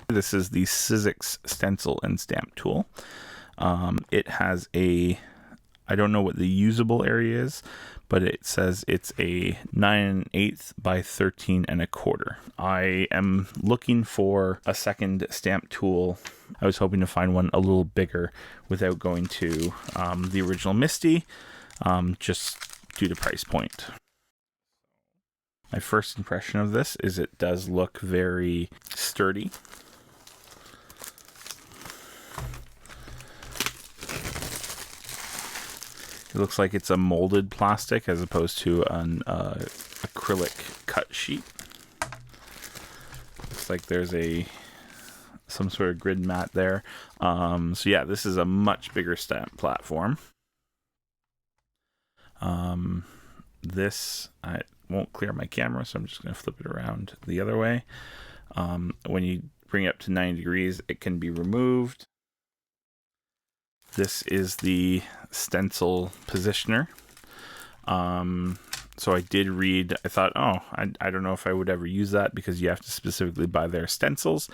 This is the Sizzix stencil and stamp tool. It has I don't know what the usable area is, but it says it's a 9 1/8 by 13 1/4. I am looking for a second stamp tool. I was hoping to find one a little bigger without going to the original Misty, just due to price point. My first impression of this is it does look very sturdy. It looks like it's a molded plastic as opposed to an acrylic cut sheet. Looks like there's some sort of grid mat there. So yeah, this is a much bigger stamp platform. This, I won't clear my camera, so I'm just going to flip it around the other way. When you bring it up to 90 degrees, it can be removed. This is the stencil positioner. So I did read, I thought, oh, I don't know if I would ever use that because you have to specifically buy their stencils,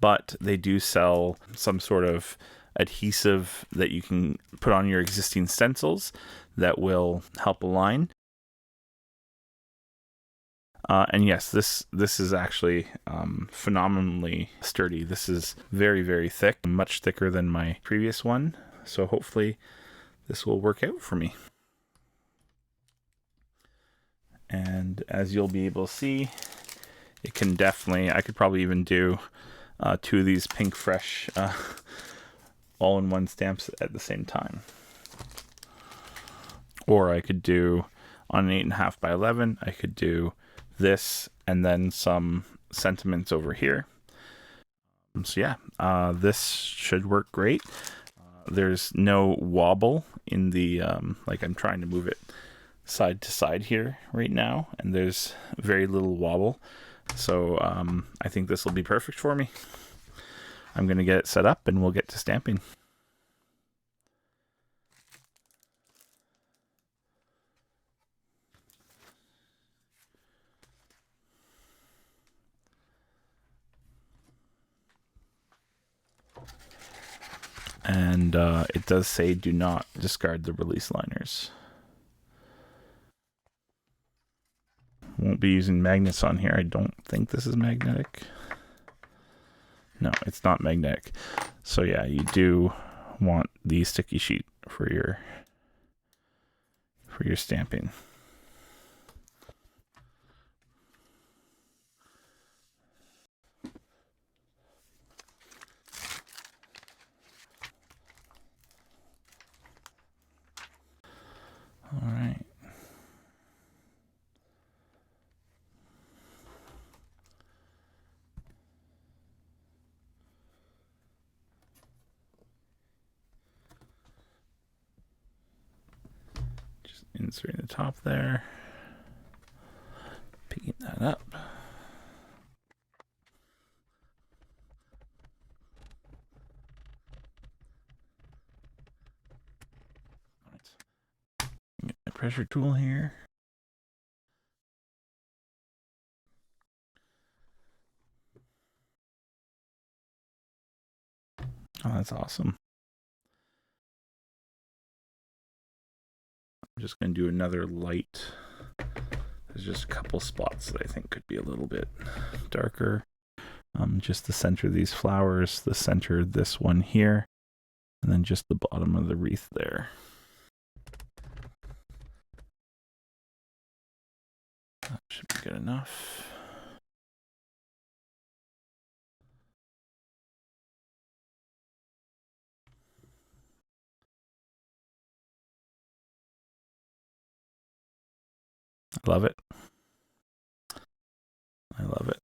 but they do sell some sort of adhesive that you can put on your existing stencils that will help align. And yes, this is actually phenomenally sturdy. This is very, very thick, much thicker than my previous one. So hopefully this will work out for me. And as you'll be able to see, it can definitely, I could probably even do 2 of these Pinkfresh all-in-one stamps at the same time. Or I could do, on an 8.5 by 11, I could do this and then some sentiments over here. So yeah, this should work great. There's no wobble in the, like I'm trying to move it side to side here right now, and there's very little wobble. So I think this will be perfect for me. I'm going to get it set up and we'll get to stamping. And it does say do not discard the release liners. Won't be using magnets on here. I don't think this is magnetic. No, it's not magnetic. So yeah, you do want the sticky sheet for your stamping. All right. Just inserting the top there. Picking that up. Get my pressure tool here. Oh, that's awesome. I'm just going to do another light. There's just a couple spots that I think could be a little bit darker. Just the center of these flowers, the center of this one here, and then just the bottom of the wreath there. That should be good enough. I love it. I love it.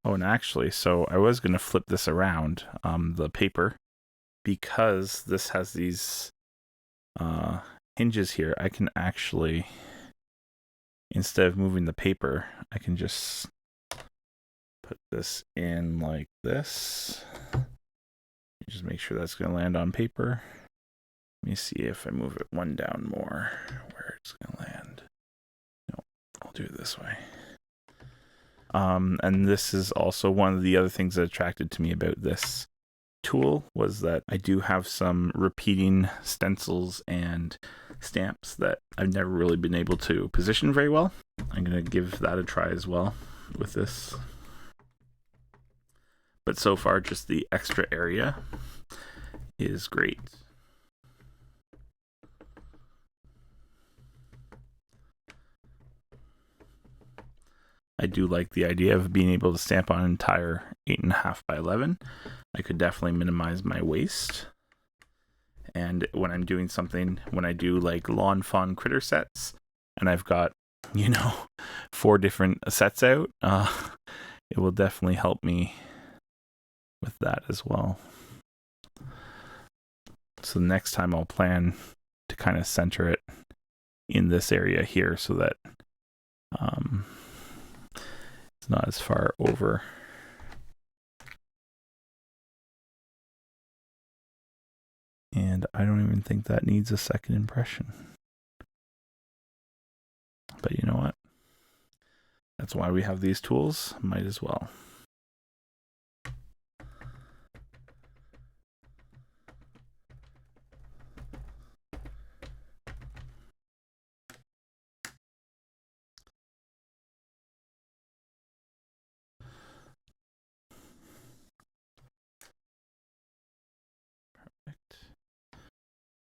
Oh, and actually, so I was going to flip this around, the paper, because this has these hinges here. I can actually, instead of moving the paper, I can just put this in like this. Just make sure that's going to land on paper. Let me see if I move it one down more, where it's going to land. No, I'll do it this way. And this is also one of the other things that attracted to me about this tool, was that I do have some repeating stencils and stamps that I've never really been able to position very well. I'm going to give that a try as well with this. But so far, just the extra area is great. I do like the idea of being able to stamp on an entire 8.5 by 11. I could definitely minimize my waste. And when I'm doing something, when I do like lawn fawn critter sets, and I've got, 4 different sets out, it will definitely help me with that as well. So next time I'll plan to kind of center it in this area here so that it's not as far over. And I don't even think that needs a second impression. But you know what? That's why we have these tools. Might as well.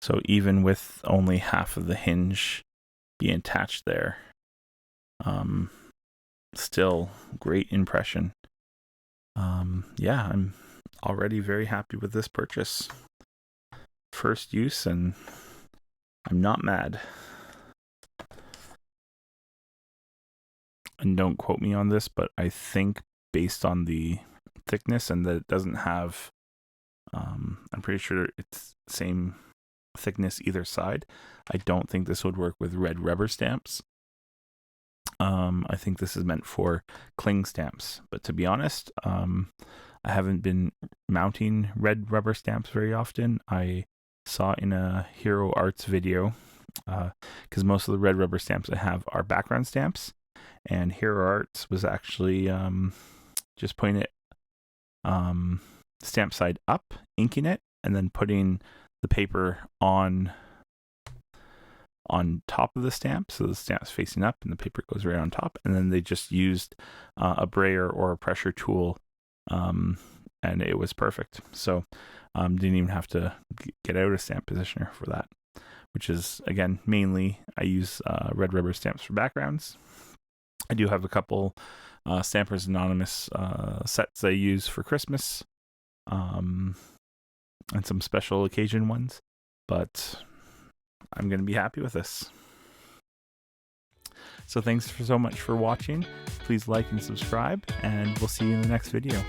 So even with only half of the hinge being attached there, still great impression. Yeah, I'm already very happy with this purchase. First use, and I'm not mad. And don't quote me on this, but I think based on the thickness and that it doesn't have, I'm pretty sure it's the same thickness either side. I don't think this would work with red rubber stamps. I think this is meant for cling stamps, but to be honest, I haven't been mounting red rubber stamps very often. I saw in a Hero Arts video, because most of the red rubber stamps I have are background stamps, and Hero Arts was actually just putting it stamp side up, inking it, and then putting the paper on top of the stamp, so the stamp's facing up and the paper goes right on top, and then they just used a brayer or a pressure tool, and it was perfect. So didn't even have to get out a stamp positioner for that, which is, again, mainly I use red rubber stamps for backgrounds. I do have a couple Stampers Anonymous sets I use for Christmas, and some special occasion ones, but I'm going to be happy with this. So thanks so much for watching. Please like and subscribe, and we'll see you in the next video.